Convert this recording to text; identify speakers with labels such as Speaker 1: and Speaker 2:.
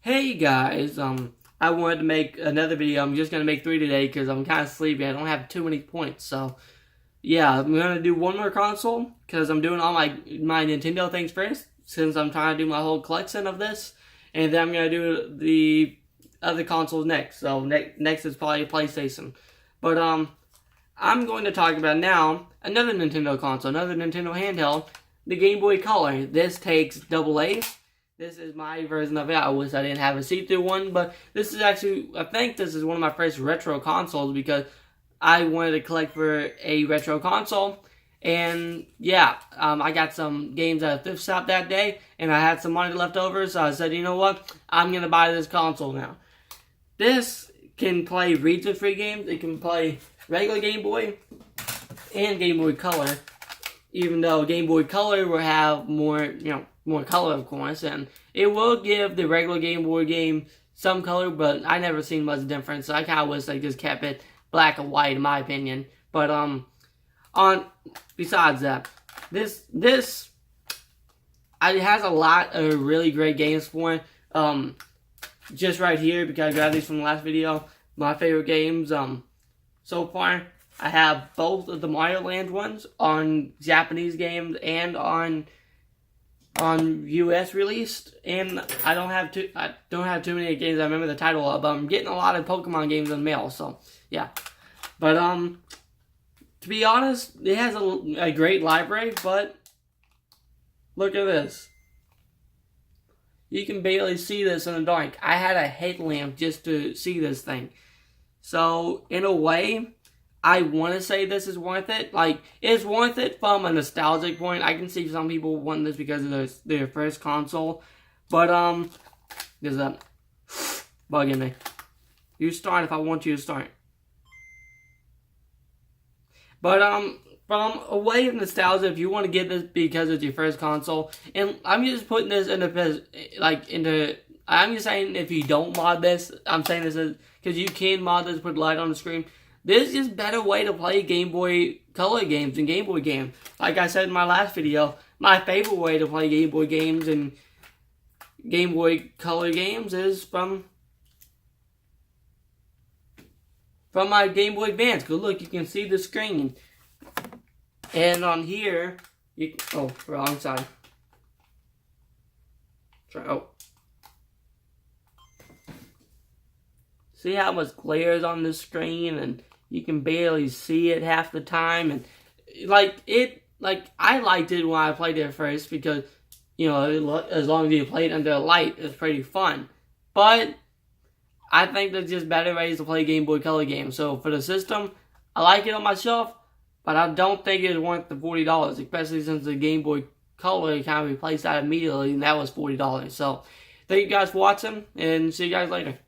Speaker 1: Hey guys, I wanted to make another video. I'm just gonna make 3 today because I'm kind of sleepy. I don't have too many points, so yeah, I'm gonna do one more console because I'm doing all my Nintendo things first, since I'm trying to do my whole collection of this, and then I'm gonna do the other consoles next. So next is probably PlayStation, but I'm going to talk about now another Nintendo console, another Nintendo handheld, the Game Boy Color. This takes AA. This is my version of it. I wish I didn't have a see-through one, but this is actually, I think this is one of my first retro consoles because I wanted to collect for a retro console. And yeah, I got some games at a thrift shop that day, and I had some money left over, so I said, you know what, I'm going to buy this console now. This can play region-free games. It can play regular Game Boy and Game Boy Color, even though Game Boy Color will have more, more color, of course, and it will give the regular Game Boy game some color, but I never seen much difference, so I kind of wish they just kept it black and white, in my opinion. But, besides that, this, it has a lot of really great games for it. Just right here, because I grabbed these from the last video, my favorite games, so far, I have both of the Mario Land ones on Japanese games and on US released, and I don't have too many games I remember the title of. I'm getting a lot of Pokemon games in the mail, so yeah. But to be honest, it has a great library, but look at this. You can barely see this in the dark. I had a headlamp just to see this thing. So in a way, I want to say this is worth it. Like, it's worth it from a nostalgic point. I can see some people want this because of their first console. But, there's a bug in me. You start if I want you to start. But, from a way of nostalgia, if you want to get this because it's your first console, and I'm just putting this I'm just saying if you don't mod this, I'm saying this because you can mod this, put light on the screen. This is a better way to play Game Boy Color games and Game Boy games. Like I said in my last video, my favorite way to play Game Boy games and Game Boy Color games is from my Game Boy Advance. Because look, you can see the screen. And on here, oh, wrong side. See how much glare is on the screen, and you can barely see it half the time, and I liked it when I played it first because, as long as you play it under a light, it's pretty fun. But I think there's just better ways to play Game Boy Color games. So for the system, I like it on my shelf, but I don't think it's worth the $40, especially since the Game Boy Color kind of replaced that immediately, and that was $40. So thank you guys for watching, and see you guys later.